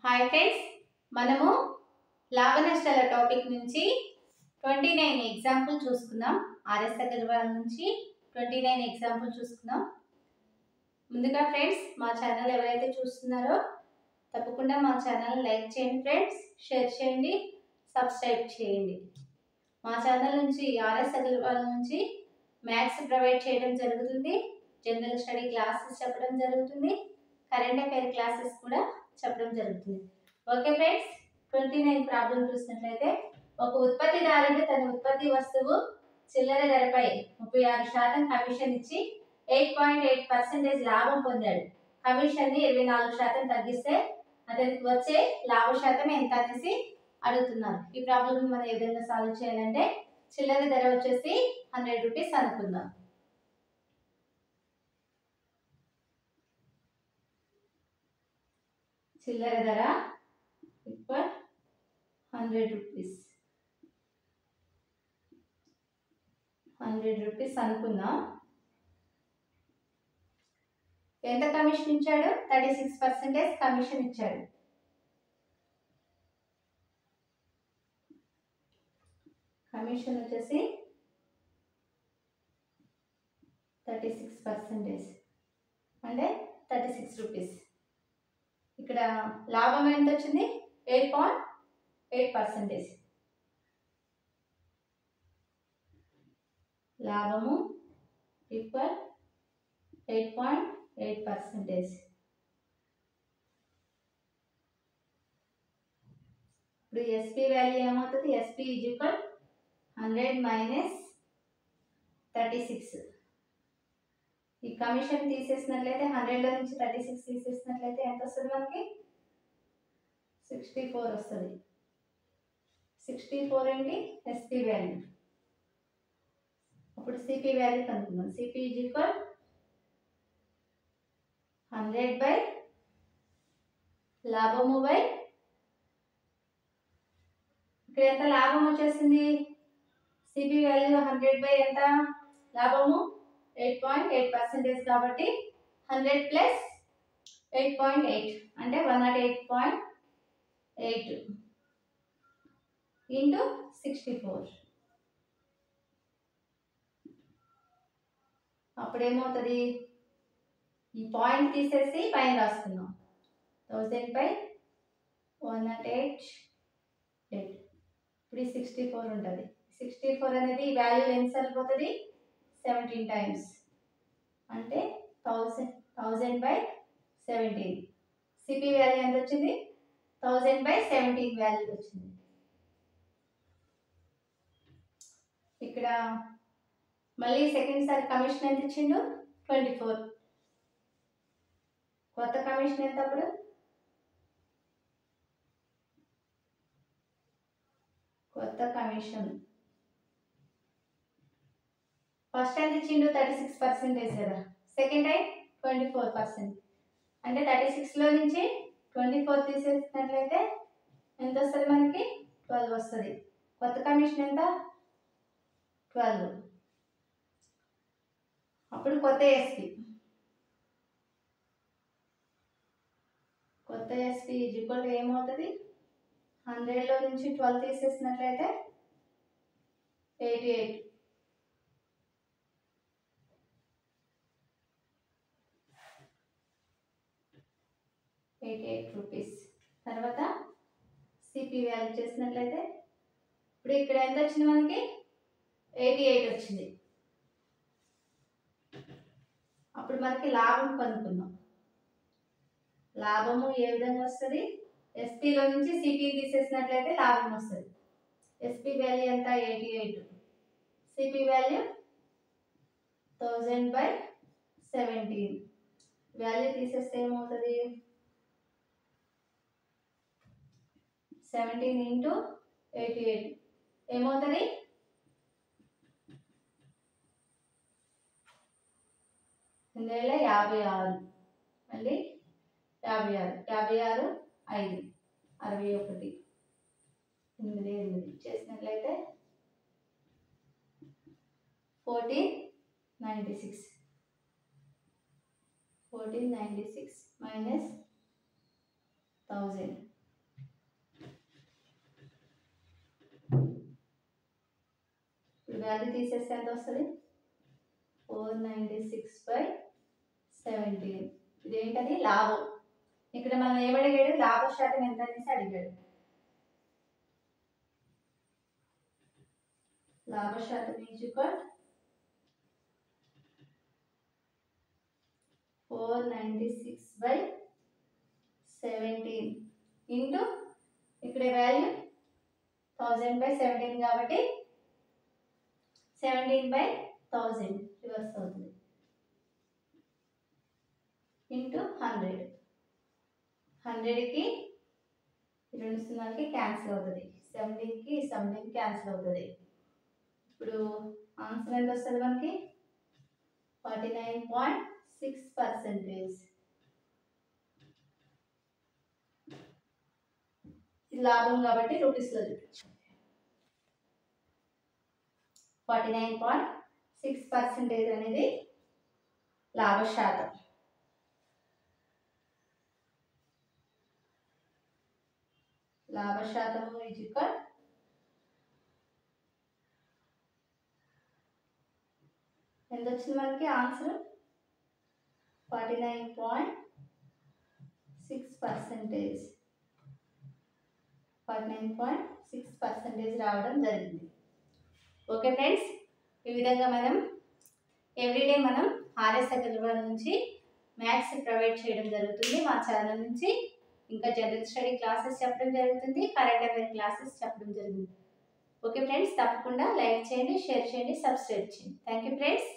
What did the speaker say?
Hi friends, మనము లాభ నష్టాల టాపిక్ నుంచి 29 ఎగ్జాంపుల్ చూసుకుందాం. ఆర్ఎస్ అగర్వాల్ నుంచి 29 ఎగ్జాంపుల్ చూసుకుందాం. ముందుగా ఫ్రెండ్స్, మా ఛానల్ ఎవరైతే చూస్తున్నారో తప్పకుండా మా ఛానల్ లైక్ చేయండి ఫ్రెండ్స్, షేర్ చేయండి, సబ్స్క్రైబ్ చేయండి. మా ఛానల్ నుంచి ఆర్ఎస్ అగర్వాల్ నుంచి మ్యాథ్స్ ప్రొవైడ్ చేయడం జరుగుతుంది, జనరల్ స్టడీ క్లాసెస్ చెప్పడం జరుగుతుంది, కరెంట్ అఫైర్ క్లాసెస్ కూడా చెప్పడం జరుగుతుంది. ఓకే ఫ్రెండ్స్, 29 ప్రాబ్లం చూసినట్లయితే, ఒక ఉత్పత్తిదారుడు తన ఉత్పత్తి వస్తువు చిల్లర ధరపై 36% కమిషన్ ఇచ్చి 8.8% లాభం పొందాడు. కమిషన్ ని 24% తగ్గిస్తే అతనికి వచ్చే లాభ శాతం ఎంత అనేసి అడుగుతున్నారు. ఈ ప్రాబ్లం మనం ఏ విధంగా సాల్వ్ చేయాలంటే, చిల్లర ధర వచ్చేసి 100 రూపీస్ అనుకుందాం. చిల్లర ధర ఈక్వల్ 100 రూపీస్. 100 రూపీస్ అనుకుందాం. ఎంత కమిషన్ ఇచ్చాడు? 36% కమిషన్ ఇచ్చాడు. కమిషన్ వచ్చేసి 36% అంటే 36 రూపీస్. ఇక్కడ లాభం ఎంత వచ్చింది? 8.8%. లాభము ఈక్వల్ 8.8%. ఇప్పుడు ఎస్పీ వాల్యూ ఏమవుతుంది? SP is equal 100 minus 36. ఈ కమిషన్ తీసేసినట్లయితే 100లో నుంచి 36 తీసేసినట్లయితే ఎంత వస్తుంది? మనకి 64 వస్తుంది. 64 ఏంటి? SP value. అప్పుడు సిపి వాల్యూ కనుక్కుందాం. సిపి ఈజ్ ఈక్వల్ 100 బై లాభము బై, ఇక్కడ ఎంత లాభం వచ్చేసింది? సిపి వాల్యూ 100 బై ఎంత? లాభము 8.8% కాబట్టి 100 ప్లస్ 8.8 అంటే 108.8 ఇంటూ 64. అప్పుడేమవుతుంది? ఈ పాయింట్ తీసేసి పైన రాసుకుందాం. 1000 బై 108. ఇప్పుడు 64 ఉంటుంది. 64 అనేది ఈ వాల్యూ ఎంత సరిపోతుంది? 17 టైమ్స్ అంటే 1000 బై 17. సిపి వాల్యూ ఎంత వచ్చింది? 1000 బై 17 వాల్యూ వచ్చింది. ఇక్కడ మళ్ళీ సెకండ్ సారి కమిషన్ ఎంత ఇచ్చిండు? 24. కొత్త కమిషన్ ఎంత? అప్పుడు కొత్త కమిషన్ ఫస్ట్ ఎంత ఇచ్చిండు? 36% కదా. Second time 24%. అంటే 36లో నుంచి 24 తీసేసినట్లయితే ఎంత వస్తుంది? మనకి 12 వస్తుంది. కొత్త కమిషన్ ఎంత? 12. అప్పుడు కొత్త ఎస్పీ ఈజ్ ఈక్వల్ టు ఏమవుతుంది? 100లో నుంచి 12 తీసేసినట్లయితే 88. 88 రూపీస్. తర్వాత సిపి వాల్యూ చేసినట్లయితే ఇప్పుడు ఇక్కడ ఎంత వచ్చింది? మనకి 88 వచ్చింది. అప్పుడు మనకి లాభం కనుక్కుందాం. లాభము ఏ విధంగా వస్తుంది? ఎస్పీలో నుంచి సిపి తీసేసినట్లయితే లాభం వస్తుంది. ఎస్పీ వాల్యూ ఎంత? 88. CP value 1000 by 17. వాల్యూ తీసేస్తే ఏమవుతుంది? 17 ఇంటూ 88 ఏమవుతుంది? 56. మళ్ళీ 56, 56, 5, 61, 8 చేసినట్లయితే 1496. 1496 minus 1000. ఇప్పుడు వాల్యూ తీసేస్తే ఎంత వస్తుంది? 496/17. ఇదేంటది? లాభం. ఇక్కడ మనం ఏమడిగాడు? లాభ శాతం ఎంత అనేసి అడిగాడు. లాభ శాతం ఈజ్ ఈక్వల్ 496/17 ఇంటూ ఇక్కడ వాల్యూ 1000/17 కాబట్టి 17/1000 రివర్స్ అవుతుంది ఇంటూ 100. 100కి 2 సున్నాలకి క్యాన్సిల్ అవుతుంది. 17కి 17 క్యాన్సిల్ అవుతుంది. ఇప్పుడు ఆన్సర్ ఎంత వస్తుంది మనకి? 49.6%. ఇది లాభం కాబట్టి రూపీస్లో చూపించాం. 49.6% అనేది లాభ శాతం. లాభ శాతము ఈజ్ ఈక్వల్ ఎంత వచ్చింది మనకి ఆన్సర్? 49.6%. 49.6% రావడం జరిగింది. ఓకే ఫ్రెండ్స్, ఈ విధంగా మనం ఎవ్రీడే మనం ఆర్ఎస్ అగర్వాల్ నుంచి మ్యాథ్స్ ప్రొవైడ్ చేయడం జరుగుతుంది మా ఛానల్ నుంచి. ఇంకా జనరల్ స్టడీ క్లాసెస్ చెప్పడం జరుగుతుంది, కరెంట్ అఫైర్ క్లాసెస్ చెప్పడం జరుగుతుంది. ఓకే ఫ్రెండ్స్, తప్పకుండా లైక్ చేయండి, షేర్ చేయండి, సబ్స్క్రైబ్ చేయండి. Thank you friends.